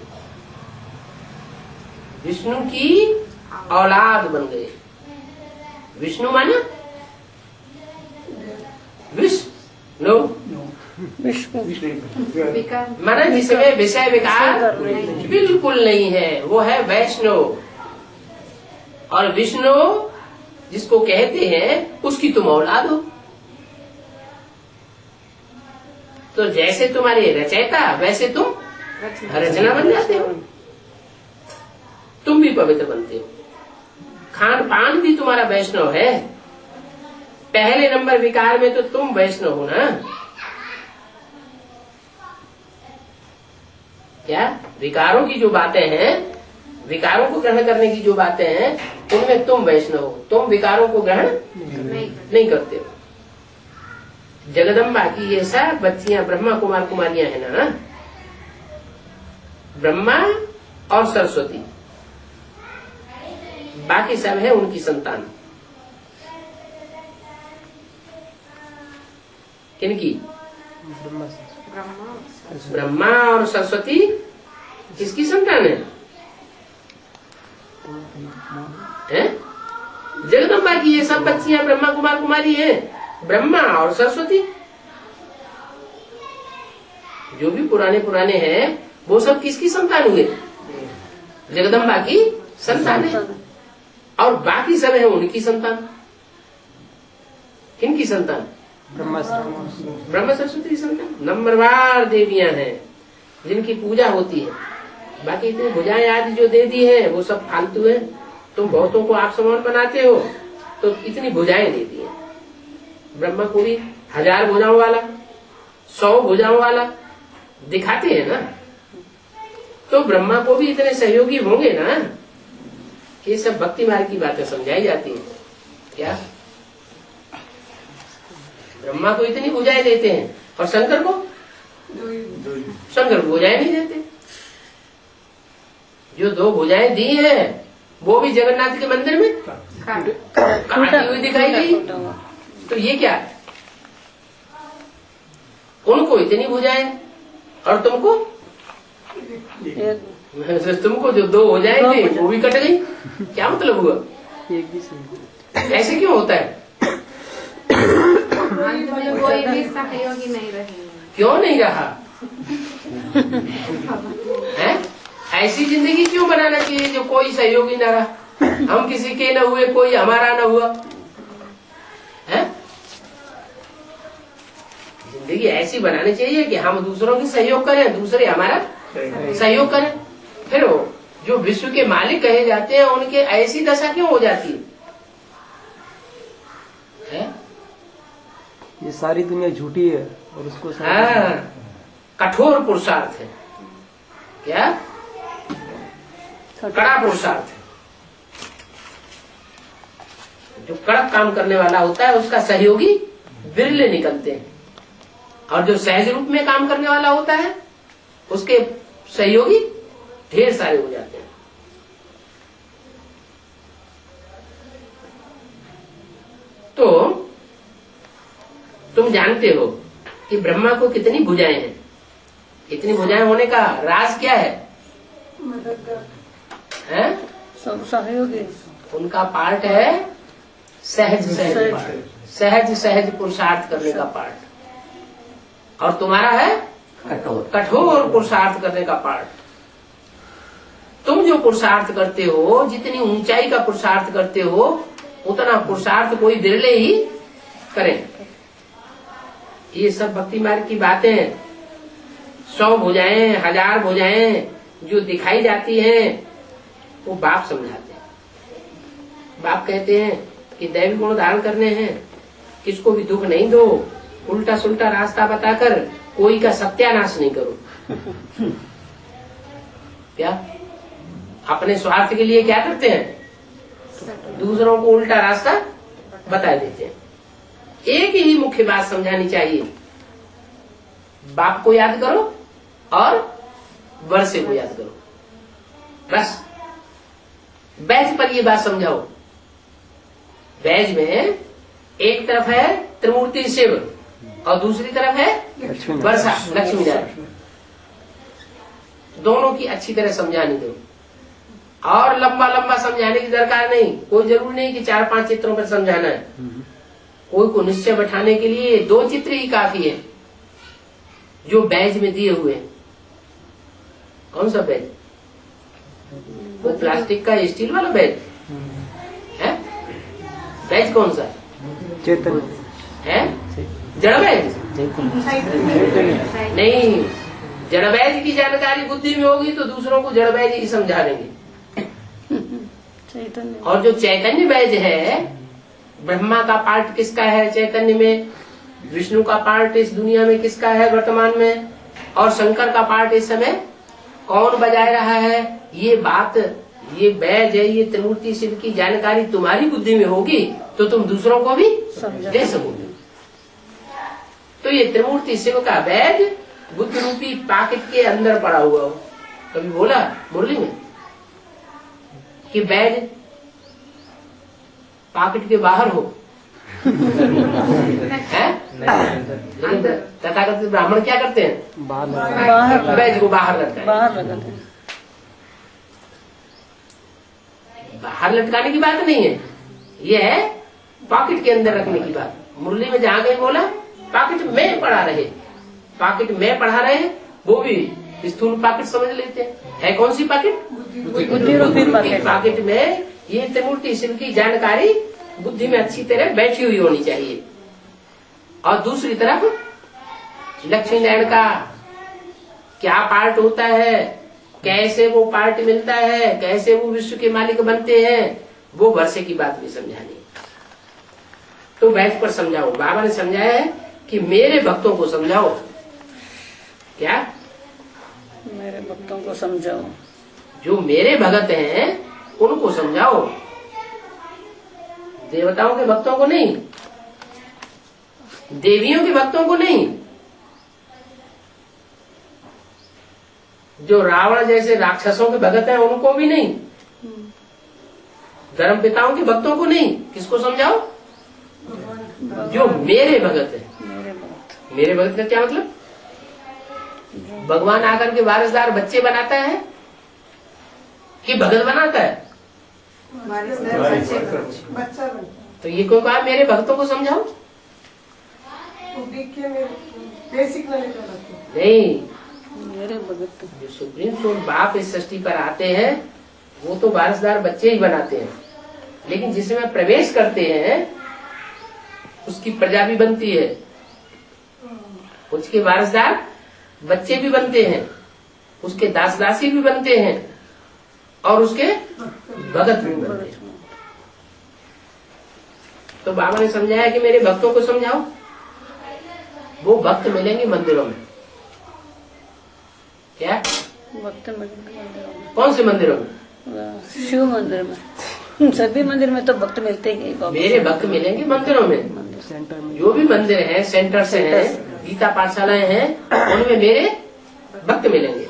विष्णु की औलाद बन गए। विष्णु माना विष्णु विकार माना जिसमें विषय विकार बिल्कुल नहीं है, वो है वैष्णव। और विष्णु जिसको कहते हैं उसकी तुम औलाद हो। तो जैसे तुम्हारे रचयिता वैसे तुम रचना बन जाते हो, तुम भी पवित्र बनते हो। खान पान भी तुम्हारा वैष्णव है। पहले नंबर विकार में तो तुम वैष्णव हो ना। क्या विकारों की जो बातें हैं, विकारों को ग्रहण करने की जो बातें हैं, उनमें तुम वैष्णव हो। तुम विकारों को ग्रहण नहीं करते हो। जगदम्बा की ये सब बच्चियां ब्रह्मा कुमार कुमारियां है ना, ब्रह्मा और सरस्वती, बाकी सब है उनकी संतान। किनकी? ब्रह्मा और सरस्वती किसकी संतान है? जगदम्बा की ये सब बच्चियां ब्रह्मा कुमार कुमारी है, ब्रह्मा और सरस्वती। जो भी पुराने हैं वो सब किसकी संतान हुए? जगदम्बा की संतान है। और बाकी सब है उनकी संतान। किनकी संतान? ब्रह्मा सरस्वती की संतान। नंबरवार देवियां हैं जिनकी पूजा होती है। बाकी इतनी भुजाएं आदि जो दे दी है वो सब फालतू है। तुम बहुतों को आप समान बनाते हो तो इतनी भुजाएं दे दी है। ब्रह्मा को भी 1000 भुजाओं वाला, 100 भुजाओं वाला दिखाते हैं ना। तो ब्रह्मा को भी इतने सहयोगी होंगे ना। ये सब भक्ति मार्ग की बातें समझाई जाती है। क्या ब्रह्मा को इतनी भुजाएं देते हैं और शंकर को भुजाएं नहीं देते। जो 2 भुजाएं दी है वो भी जगन्नाथ के मंदिर में काटी हुई दिखाई गई। तो ये क्या है? उनको इतनी भुजाएं और तुमको जो 2 भुजाएं थी वो भी कट गई। क्या मतलब हुआ? ऐसे क्यों होता है? कोई भी सहयोगी नहीं रहे। क्यों नहीं रहा है? ऐसी जिंदगी क्यों बनाना चाहिए जो कोई सहयोगी न रहा? हम किसी के न हुए, कोई हमारा न हुआ है। जिंदगी ऐसी बनानी चाहिए कि हम दूसरों की सहयोग करें, दूसरे हमारा सहयोग करें। फिर जो विश्व के मालिक कहे जाते हैं उनके ऐसी दशा क्यों हो जाती है? ये सारी दुनिया झूठी है और उसको कठोर पुरुषार्थ है। क्या? कड़ा पुरुषार्थ है। जो कड़क काम करने वाला होता है उसका सहयोगी बिरले निकलते हैं, और जो सहज रूप में काम करने वाला होता है उसके सहयोगी ढेर सारे हो जाते हैं। तो तुम जानते हो कि ब्रह्मा को कितनी भुजाएं हैं। इतनी भुजाएं होने का राज क्या है? सब सहयोगी। उनका पार्ट है सहज पुरुषार्थ करने का पार्ट, और तुम्हारा है कठोर पुरुषार्थ करने का पार्ट। तुम जो पुरुषार्थ करते हो, जितनी ऊंचाई का पुरुषार्थ करते हो, उतना पुरुषार्थ कोई बिरले ही करें। ये सब भक्ति मार्ग की बातें हैं। 100 भुजाएं, 1000 भुजाएं जो दिखाई जाती हैं वो बाप समझाते हैं। बाप कहते हैं कि दैवी गुण धारण करने हैं, किसको भी दुख नहीं दो, उल्टा सुल्टा रास्ता बताकर कोई का सत्यानाश नहीं करो। क्या अपने स्वार्थ के लिए क्या करते हैं? दूसरों को उल्टा रास्ता बता देते हैं। एक ही मुख्य बात समझानी चाहिए, बाप को याद करो और वर्षे को याद करो, बस। बैज पर ये बात समझाओ। बैज में एक तरफ है त्रिमूर्ति शिव और दूसरी तरफ है वर्षा लक्ष्मी नारायण। दोनों की अच्छी तरह समझाने दो और लंबा लंबा समझाने की दरकार नहीं। कोई जरूरी नहीं कि 4-5 चित्रों पर समझाना है। कोई को निश्चय बैठाने के लिए 2 चित्र ही काफी है जो बैज में दिए हुए हैं। कौन सा बैज? वो प्लास्टिक का स्टील वाला बैज है? बैज कौन सा चैतन्य है? जड़ बैज नहीं। जड़ बैज की जानकारी बुद्धि में होगी तो दूसरों को जड़ बैज ही समझा देंगे। चैतन्य और जो चैतन्य बैज है, ब्रह्मा का पार्ट किसका है चैतन्य में, विष्णु का पार्ट इस दुनिया में किसका है वर्तमान में, और शंकर का पार्ट इस समय कौन बजाय रहा है, ये बात, ये बैज है, ये त्रिमूर्ति शिव की जानकारी तुम्हारी बुद्धि में होगी तो तुम दूसरों को भी दे सकोगे। तो ये त्रिमूर्ति शिव का बैज बुद्ध रूपी पॉकेट के अंदर पड़ा हुआ हो। कभी बोला मुरली में कि बैज पॉकेट के बाहर हो है? लेकिन तथाकथित ब्राह्मण क्या करते हैं? बाहर बैज को बाहर लटकाते हैं। बाहर लगाते हैं। बाहर लटकाने की बात नहीं है, ये है पॉकेट के अंदर रखने की बात। मुरली में जहाँ कहीं बोला पॉकेट में पड़ा रहे, पॉकेट में पढ़ा रहे, वो भी स्थूल पॉकेट समझ लेते हैं। है कौन सी पॉकेट? बुद्धि रूपी पॉकेट। पॉकेट में ये त्रिमूर्ति शिव की जानकारी बुद्धि में अच्छी तरह बैठी हुई होनी चाहिए। और दूसरी तरफ लक्ष्मी नारायण का क्या पार्ट होता है, कैसे वो पार्ट मिलता है, कैसे वो विश्व के मालिक बनते हैं, वो वर्षे की बात भी समझानी। तो बैठ पर समझाओ। बाबा ने समझाया है कि मेरे भक्तों को समझाओ। क्या? मेरे भक्तों को समझाओ। जो मेरे भगत हैं उनको समझाओ, देवताओं के भक्तों को नहीं, देवियों के भक्तों को नहीं, जो रावण जैसे राक्षसों के भगत हैं उनको भी नहीं, धर्म पिताओं के भक्तों को नहीं। किसको समझाओ? जो मेरे भगत है। मेरे भगत का क्या मतलब? भगवान आकर के वारिसदार बच्चे बनाता है कि भगत बनाता है? बच्चा बन तो ये कोई कहा मेरे भक्तों को समझाओ? बेसिक नॉलेज नहीं, मेरे भगत जो सुप्रीम कोर्ट बाप इस सृष्टि पर आते हैं वो तो वारिसदार बच्चे ही बनाते हैं, लेकिन जिसमें प्रवेश करते हैं उसकी प्रजा भी बनती है, उसके वारिसदार बच्चे भी बनते हैं, उसके दास दासी भी बनते हैं और उसके भगत भी बनते हैं। तो बाबा ने समझाया कि मेरे भक्तों को समझाओ। वो भक्त मिलेंगे मंदिरों में। क्या? भक्त मंदिरों में। कौन से मंदिरों में? शिव मंदिर में। सभी मंदिर में तो भक्त मिलते ही बाबा। मेरे भक्त मिलेंगे मंदिरों में। सेंटर में जो भी मंदिर हैं, सेंटर से हैं, गीता पाठशालाएं हैं, उनमें मेरे भक्त मिलेंगे।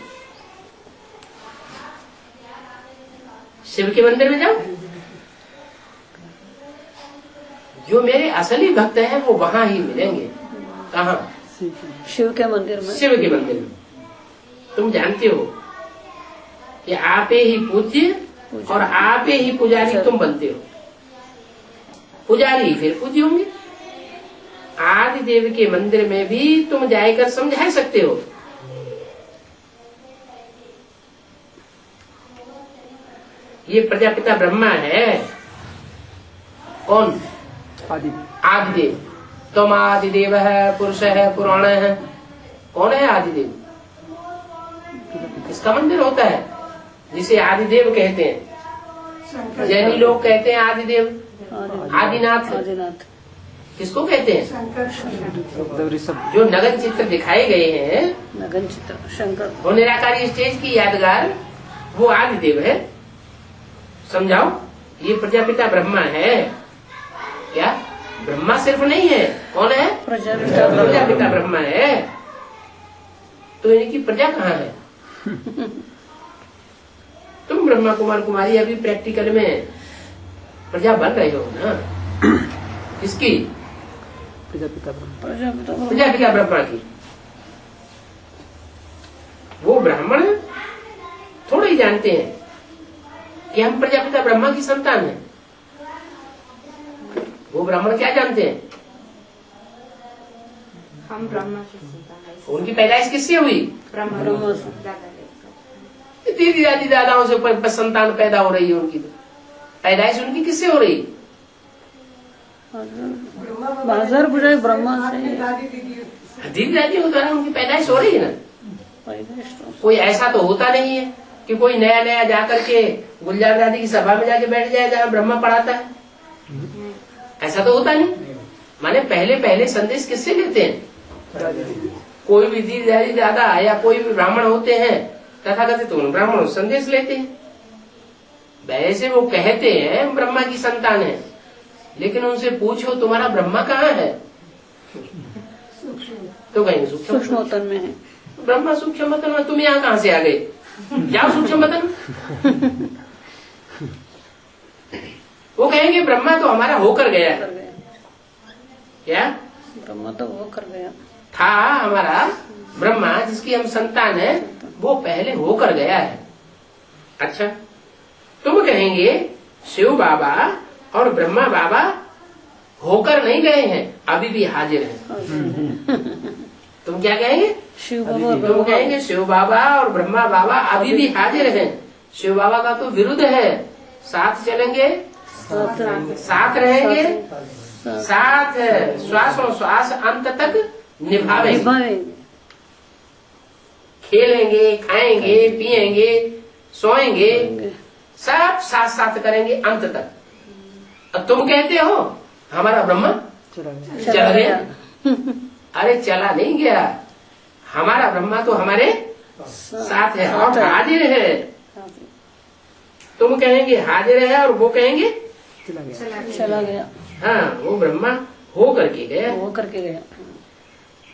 शिव के मंदिर में जाओ, जो मेरे असली भक्त हैं वो वहां ही मिलेंगे। कहाँ? शिव के मंदिर में। शिव के मंदिर में। तुम जानते हो कि आपे ही पूज्य और आपे ही पुजारी तुम बनते हो। पुजारी ही फिर पूज्य होंगे। आदि देव के मंदिर में भी तुम जाकर समझा सकते हो। ये प्रजापिता ब्रह्मा है। कौन? आदिदेव। तुम आदिदेव है, पुरुष है, पुराण है। कौन है आदिदेव? इसका मंदिर होता है जिसे आदिदेव कहते हैं। जैनी लोग कहते हैं आदिदेव, आदिनाथ। आदिनाथ किसको कहते हैं? ऋषभ जो नगन चित्र दिखाए गए हैं, नगन चित्र शंकर। वो निराकारी स्टेज की यादगार, वो आदिदेव है। समझाओ, ये प्रजापिता ब्रह्मा है। क्या? ब्रह्मा सिर्फ नहीं है। कौन है? प्रजापिता ब्रह्मा है। तो इनकी प्रजा कहाँ है? तुम ब्रह्मा कुमार कुमारी अभी प्रैक्टिकल में प्रजा बन रहे हो ना। किसकी? प्रजापिता ब्रह्मा। प्रजापिता ब्रह्मा की। वो ब्राह्मण थोड़ा ही जानते हैं कि हम प्रजापिता ब्रह्मा की संतान हैं। वो ब्राह्मण क्या जानते हैं? हम ब्रह्मा से संतान हैं। उनकी पैदाइश किससे हुई? ब्रह्मा से दादा दीदी दादी दादाओं से संतान पैदा हो रही है। उनकी पैदाइश उनकी किससे हो रही? बाजार बुझाए ब्रह्मा से। दादी दीदी दीदी दादियों द्वारा उनकी पैदाइश हो रही है ना। कोई ऐसा तो होता नहीं है कि कोई नया नया जाकर के गुलजार दादी की सभा में जाके बैठ जाए जहाँ ब्रह्मा पढ़ाता है। ऐसा तो होता नहीं। माने पहले पहले संदेश किससे लेते हैं? कोई भी दीदी दादी दादा या कोई भी ब्राह्मण होते हैं तथाकथित तो ब्राह्मण संदेश लेते हैं। वैसे वो कहते हैं ब्रह्मा की संतान है, लेकिन उनसे पूछो तुम्हारा ब्रह्मा कहाँ है तो कहेंगे सूक्ष्मतन में है। ब्रह्मा सूक्ष्म मतन में। तुम यहाँ कहाँ से आ गए? जाओ सूक्ष्म मतन। वो कहेंगे ब्रह्मा तो हमारा होकर गया है। क्या? ब्रह्मा तो वो कर गया था हमारा ब्रह्मा जिसकी हम संतान है, वो पहले होकर गया है। अच्छा, तुम कहेंगे शिव बाबा और ब्रह्मा बाबा होकर नहीं गए हैं, अभी भी हाजिर हैं। तुम क्या कहेंगे? शिव बाबा। तुम कहेंगे शिव बाबा और ब्रह्मा बाबा अभी भी हाजिर हैं। शिव बाबा का तो विरुद्ध है, साथ चलेंगे, साथ रहेंगे, साथ श्वासों श्वास अंत तक निभावेंगे। खेलेंगे, खाएंगे, पिएंगे, सोएंगे, सब साथ साथ करेंगे अंत तक। अब तुम कहते हो हमारा ब्रह्मा चला गया। अरे चला नहीं गया, हमारा ब्रह्मा तो हमारे साथ है और हाजिर है। तुम कहेंगे हाजिर है और वो कहेंगे चला गया। हाँ, वो ब्रह्मा हो करके गया। वो करके गया।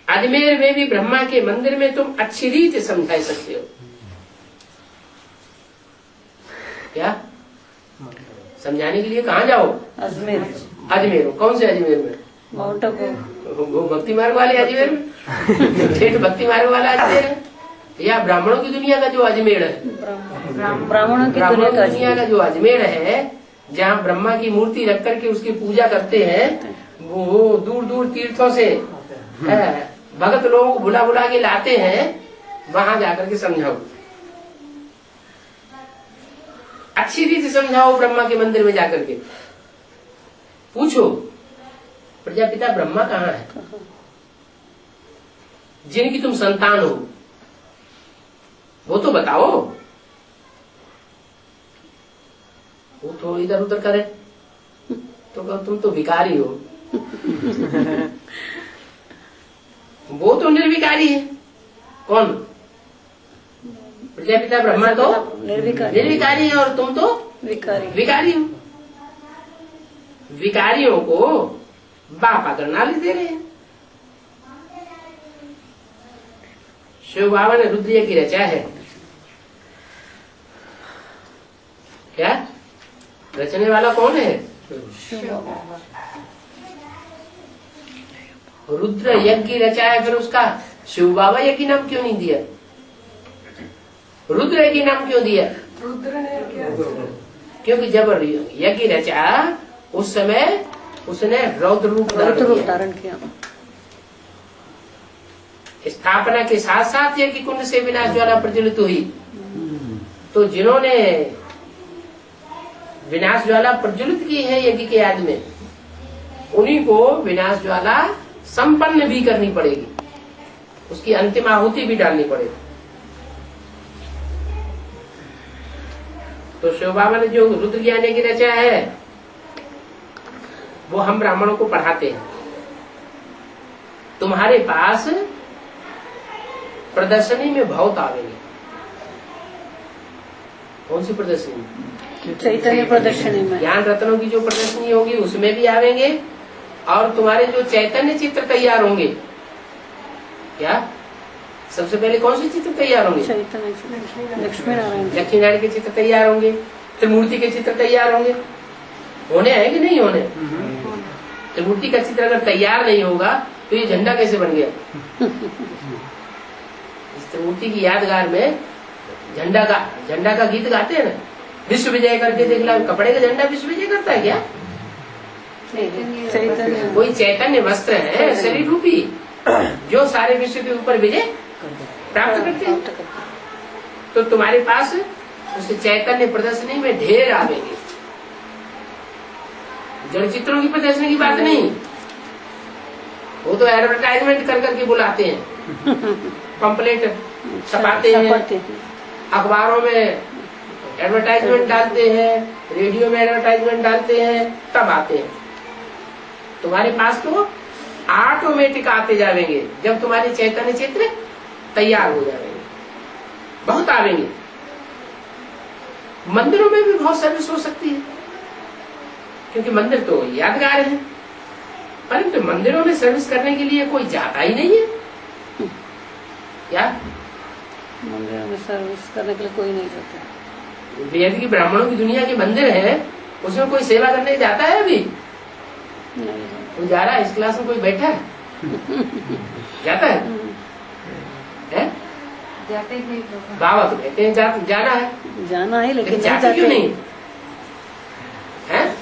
अजमेर में भी ब्रह्मा के मंदिर में तुम अच्छी रीत समझा सकते हो। क्या समझाने के लिए कहाँ जाओ? अजमेर। अजमेर। कौन से अजमेर में? माउंट आबू। वो भक्ति मार्ग वाले अजमेर में? ठेठ भक्ति मार्ग वाला अजमेर है या ब्राह्मणों की दुनिया का जो अजमेर है? ब्राह्मणों की दुनिया का जो अजमेर है, जहाँ ब्रह्मा की मूर्ति रख करके उसकी पूजा करते हैं, वो दूर दूर तीर्थों से भगत लोग बुला बुला के लाते हैं, वहां जाकर के समझाओ, अच्छी रीति समझाओ। ब्रह्मा के मंदिर में जाकर के पूछो प्रजापिता ब्रह्मा कहाँ है, जिनकी तुम संतान हो, वो तो बताओ। वो तो इधर उधर करे तो कहो तुम तो भिखारी हो। वो तो निर्विकारी है। कौन? प्रजापिता ब्रह्मा तो निर्विकारी है और तुम तो विकारी हो। विकारियों को बापा करनाली दे रहे हैं। शिव बाबा ने रुद्र की रचा है। क्या रचने वाला कौन है? रुद्र यज्ञ रचा है, फिर उसका शिव बाबा यज्ञ नाम क्यों नहीं दिया? रुद्र यज्ञ नाम क्यों दिया? रुद्र ने क्या? क्योंकि जब यज्ञ रचा उस समय उसने रौद्र रूप धारण किया। स्थापना के साथ साथ यज्ञ कुंड से विनाश ज्वाला प्रज्वलित हुई। तो जिन्होंने विनाश ज्वाला प्रज्वलित की है यज्ञ के याद में, उन्हीं को विनाश ज्वाला संपन्न भी करनी पड़ेगी, उसकी अंतिम आहुति भी डालनी पड़ेगी। तो शिव बाबा ने जो रुद्र ज्ञान की रचा है वो हम ब्राह्मणों को पढ़ाते हैं। तुम्हारे पास प्रदर्शनी में बहुत आवेंगे। कौन सी प्रदर्शनी? चैतन्य प्रदर्शनी में। ज्ञान रत्नों की जो प्रदर्शनी होगी उसमें भी आवेंगे, और तुम्हारे जो चैतन्य चित्र तैयार होंगे, क्या सबसे पहले कौन से चित्र तैयार होंगे? चैतन्य लक्ष्मी नारायण लक्ष्मी नारायण के चित्र तैयार होंगे, त्रिमूर्ति के चित्र तैयार होंगे, होने हैं कि नहीं होने? त्रिमूर्ति का चित्र अगर तैयार नहीं होगा तो ये झंडा कैसे बन गया? इस त्रिमूर्ति की यादगार में झंडा का गीत गाते हैं ना, विश्व विजय करके देख लो। कपड़े का झंडा विश्व विजय करता है क्या? चैतन्य कोई चैतन्य वस्त्र है शरीर रूपी, जो सारे विश्व के ऊपर विजय प्राप्त करते हैं। तो तुम्हारे पास उस चैतन्य प्रदर्शनी में ढेर आवेंगे। जड़ चित्रों की प्रदर्शनी की बात नहीं, वो तो एडवर्टाइजमेंट कर करके बुलाते हैं, पंपलेट छपाते हैं, अखबारों में एडवर्टाइजमेंट डालते हैं, रेडियो में एडवर्टाइजमेंट डालते हैं, तब आते हैं। तुम्हारे पास तो ऑटोमेटिक आते जाएंगे जब तुम्हारे चैतन्य चित्र तैयार हो जाएंगे, बहुत आवेंगे। मंदिरों में भी बहुत सर्विस हो सकती है, क्योंकि मंदिर तो यादगार है, परंतु मंदिरों में सर्विस करने के लिए कोई जाता ही नहीं है। क्या मंदिर में सर्विस करने के लिए कोई नहीं जाता? वेद की ब्राह्मणों की दुनिया के मंदिर है, उसमें कोई सेवा करने जाता है? अभी नहीं कोई जा रहा है? इस क्लास में कोई बैठा है? जाता है? हैं? जाते ही नहीं लोग। बाबा तो कहते हैं जाना है, जाना है, लेकिन लेकिन नहीं जाते क्यों जाते। नहीं है?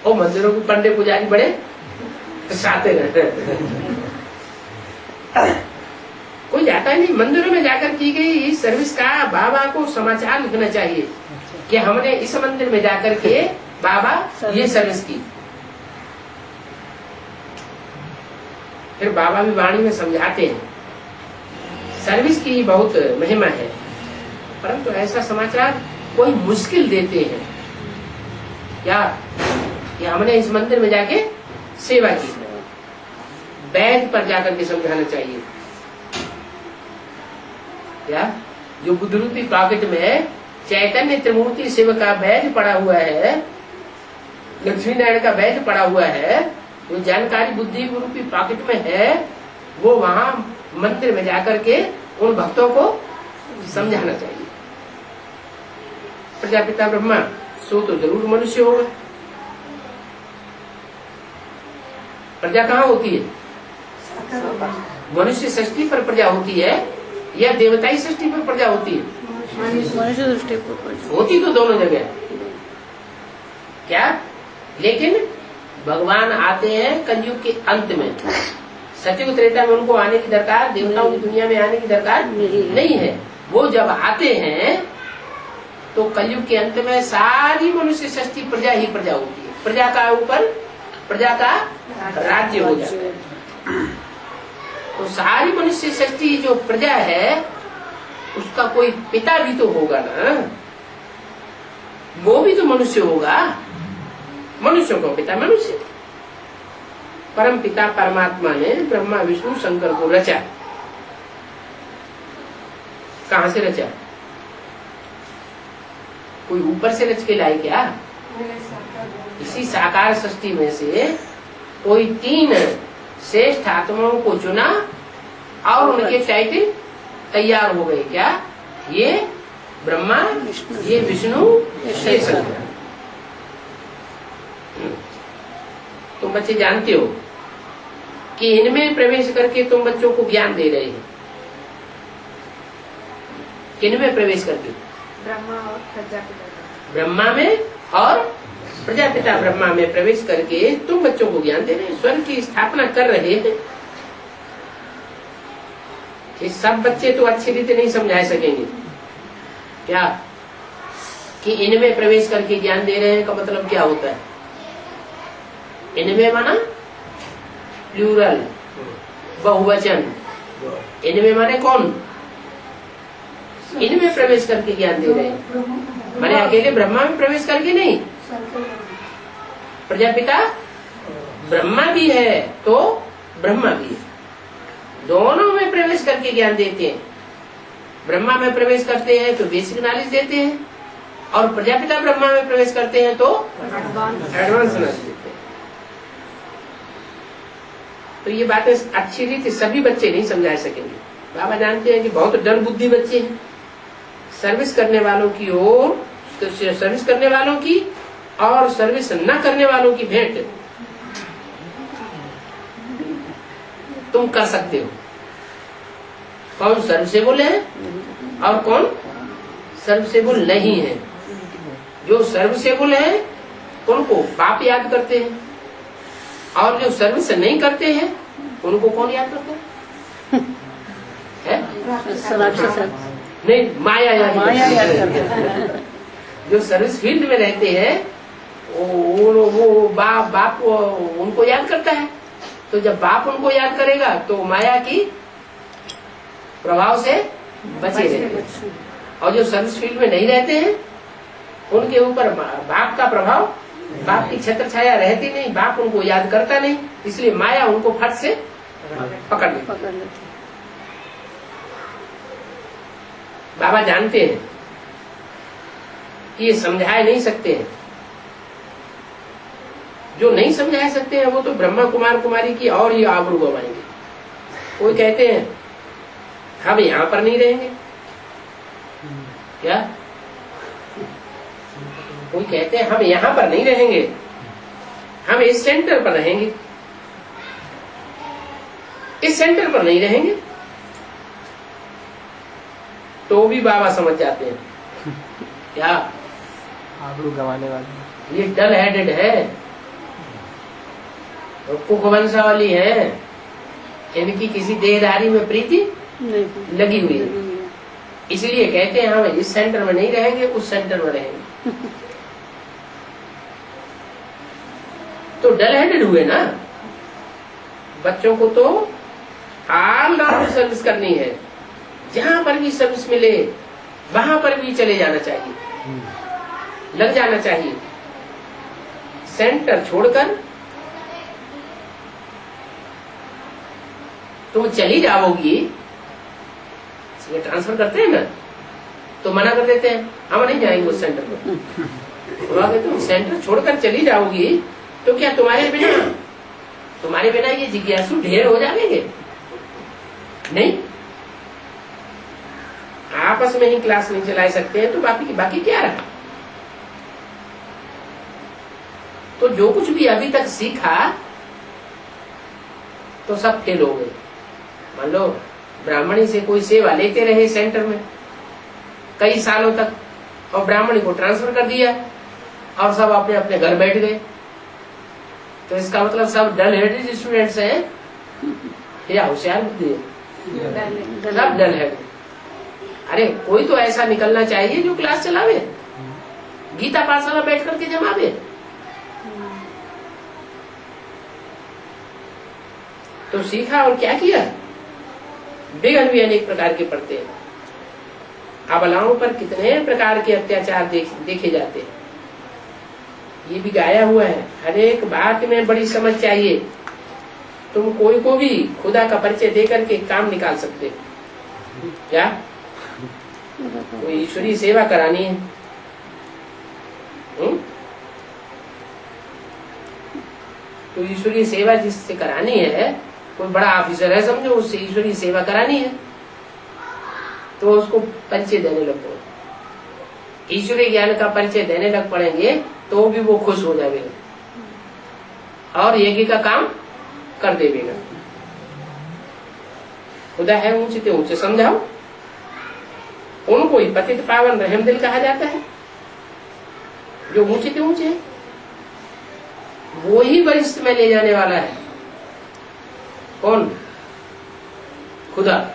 ओ मंदिरों के पंडे पुजारी बड़े साथे रहते हैं। कोई जाता ही नहीं। मंदिरों में जाकर की गई इस सर्विस का बाबा को समाचार लिखना चाहिए कि हमने इस मंदिर में जाकर के बाबा ये सर्विस की। फिर बाबा भी वाणी में समझाते हैं, सर्विस की बहुत महिमा है, परंतु ऐसा समाचार कोई मुश्किल देते हैं क्या कि हमने इस मंदिर में जाके सेवा की। बैध पर जाकर के समझाना चाहिए क्या? जो बुद्धरूपी पॉकेट में चैतन्य त्रिमूर्ति शिव का बैध पड़ा हुआ है, लक्ष्मी नारायण का बैध पड़ा हुआ है, जो जानकारी बुद्धि रूपी पॉकेट में है, वो वहां मंदिर में जाकर के उन भक्तों को समझाना चाहिए। प्रजापिता ब्रह्मा सो तो जरूर मनुष्य होगा। प्रजा कहाँ होती है? मनुष्य सृष्टि पर प्रजा होती है या देवताई सृष्टि पर प्रजा होती है? मनुष्य दृष्टि पर होती तो दोनों जगह क्या, लेकिन भगवान आते हैं कलयुग के अंत में। सतयुग त्रेता में उनको आने की दरकार, देवताओं की दुनिया में आने की दरकार नहीं है। वो जब आते हैं तो कलयुग के अंत में सारी मनुष्य सृष्टि प्रजा ही प्रजा होती है। प्रजा का ऊपर प्रजा का राज्य हो जाता है। तो सारी मनुष्य सृष्टि जो प्रजा है उसका कोई पिता भी तो होगा ना, वो भी तो मनुष्य होगा। मनुष्यों को पिता मनुष्य। परम पिता परमात्मा ने ब्रह्मा विष्णु शंकर को रचा। कहाँ से रचा? कोई ऊपर से रच के लाए क्या? इसी साकार सृष्टि में से कोई 3 श्रेष्ठ आत्माओं को चुना और उनके टाइटल तैयार हो गए। क्या? ये ब्रह्मा, ये विष्णु, ये शंकर। तुम बच्चे जानते हो कि इनमें प्रवेश करके तुम बच्चों को ज्ञान दे रहे हैं। किनमें प्रवेश करके? ब्रह्मा और प्रजापिता। ब्रह्मा में और प्रजापिता ब्रह्मा में प्रवेश करके तुम बच्चों को ज्ञान दे रहे हैं, स्वर्ग की स्थापना कर रहे हैं। ये सब बच्चे तो अच्छी रीति नहीं समझा सकेंगे क्या कि इनमें प्रवेश करके ज्ञान दे रहे हैं का मतलब क्या होता है। इनमें माना प्लूरल, बहुवचन। इनमें माने कौन? इनमें प्रवेश करके ज्ञान दे रहे हैं, माने अकेले ब्रह्मा में प्रवेश करके नहीं। प्रजापिता ब्रह्मा भी है तो ब्रह्मा भी है, दोनों में प्रवेश करके ज्ञान देते हैं। ब्रह्मा में प्रवेश करते हैं तो बेसिक नॉलेज देते हैं, और प्रजापिता ब्रह्मा में प्रवेश करते हैं तो एडवांस नॉलेज देते हैं। तो ये बातें अच्छी रीति सभी बच्चे नहीं समझा सकेंगे। बाबा जानते हैं कि बहुत डर बुद्धि बच्चे हैं। सर्विस करने वालों की ओर, सर्विस करने वालों की और सर्विस न करने वालों की भेंट तुम कर सकते हो। कौन सर्विसेबल है और कौन सर्विसेबल नहीं है। जो सर्विसेबल है उनको बाप याद करते हैं, और जो सर्विस नहीं करते हैं उनको कौन याद करता है? नहीं, माया याद करते हैं। जो सर्विस फील्ड में रहते हैं वो बाप उनको याद करता है। तो जब बाप उनको याद करेगा तो माया की प्रभाव से बचे रहेंगे। और जो सर्विस फील्ड में नहीं रहते हैं उनके ऊपर बाप का प्रभाव, बाप की छत्र छाया रहती नहीं, बाप उनको याद करता नहीं, इसलिए माया उनको फट से पकड़ लेती। बाबा जानते हैं कि ये समझाए नहीं सकते हैं। जो नहीं समझा सकते हैं वो तो ब्रह्मा कुमार कुमारी की और ही आबरू गवाएंगे। कोई कहते हैं हम यहाँ पर नहीं रहेंगे, क्या? कोई कहते हैं हम यहाँ पर नहीं रहेंगे, हम इस सेंटर पर रहेंगे, इस सेंटर पर नहीं रहेंगे। तो भी बाबा समझ जाते हैं क्या आबरू गंवाने वाले ये डल हेडेड है, तो कुकवंशा वाली है, इनकी किसी देहदारी में प्रीति लगी हुई है। इसलिए कहते हैं हम इस सेंटर में नहीं रहेंगे, उस सेंटर में रहेंगे। तो डल हेडेड हुए ना। बच्चों को तो ऑल राउंड सर्विस करनी है, जहां पर भी सर्विस मिले वहां पर भी चले जाना चाहिए, लग जाना चाहिए। सेंटर छोड़कर तुम चली जाओगी, ट्रांसफर करते हैं ना तो मना कर देते हैं हम नहीं जाएंगे उस सेंटर पर। तुम सेंटर छोड़कर चली जाओगी तो क्या तुम्हारे बिना ये जिज्ञासु ढेर हो जाएंगे? नहीं, आपस में ही क्लास नहीं चला सकते हैं तो बाकी क्या रहा? तो जो कुछ भी अभी तक सीखा तो सब फेल हो गए। मान लो ब्राह्मणी से कोई सेवा लेते रहे सेंटर में कई सालों तक, और ब्राह्मणी को ट्रांसफर कर दिया और सब अपने अपने घर बैठ गए, तो इसका मतलब सब डल हेडेड स्टूडेंट्स हैं या होशियार बुद्धि है? सब डल हेडेड। अरे कोई तो ऐसा निकलना चाहिए जो क्लास चलावे, गीता पाठशाला बैठ करके जमावे। तो सीखा और क्या किया? विघ्न भी अनेक प्रकार के पड़ते हैं। अबलाओं पर कितने प्रकार के अत्याचार देखे जाते हैं, ये भी गाया हुआ है। हर एक बात में बड़ी समझ चाहिए। तुम कोई को भी खुदा का परिचय देकर के काम निकाल सकते हो क्या? कोई ईश्वरीय सेवा करानी है, तो ईश्वरीय सेवा जिससे करानी है, कोई बड़ा ऑफिसर है समझो, उससे ईश्वरीय सेवा करानी है तो उसको परिचय देने लग पड़ो। ईश्वरीय ज्ञान का परिचय देने लग पड़ेंगे तो भी वो खुश हो जाएगा और यज्ञ का काम कर देगा। खुदा है ऊंचे ते ऊंचे समझाओ, उनको ही पतित पावन रहम दिल कहा जाता है। जो ऊंचे ते ऊंचे है वो ही वरिष्ठ में ले जाने वाला है। कौन? खुदा।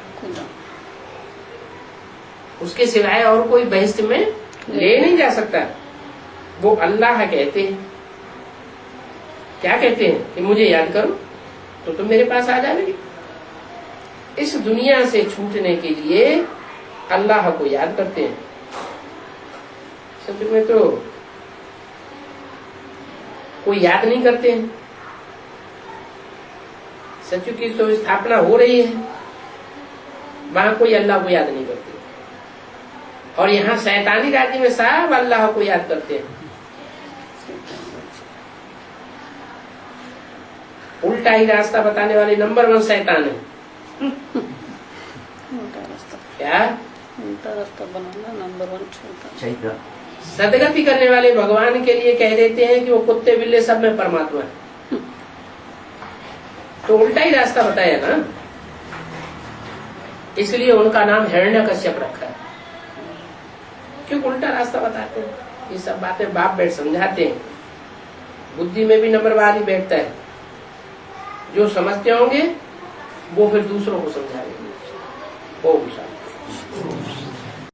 उसके सिवाय और कोई बहिष्ठ में ले नहीं जा सकता। वो अल्लाह कहते हैं। क्या कहते हैं? कि मुझे याद करो तो तुम मेरे पास आ जाओगे। इस दुनिया से छूटने के लिए अल्लाह को याद करते हैं। सच में तो कोई याद नहीं करते हैं। सच की तो स्थापना हो रही है, वहां कोई अल्लाह को याद नहीं करते। और यहाँ शैतानी राज्य में सब अल्लाह को याद करते हैं। उल्टा ही रास्ता बताने वाले नंबर 1 शैतान है। उल्टा रास्ता, क्या? उल्टा रास्ता बनाना नंबर 1 छोड़ता। चाहिए सदगति करने वाले भगवान के लिए कह देते हैं कि वो कुत्ते बिल्ले सब में परमात्मा है, तो उल्टा ही रास्ता बताया ना, इसलिए उनका नाम हिरण्यकश्यप रखा है। क्यों उल्टा रास्ता बताते हैं? ये सब बातें बाप बैठ समझाते हैं, बुद्धि में भी नंबरवार ही बैठता है। जो समझते होंगे वो फिर दूसरों को समझाएंगे। ओम शांति।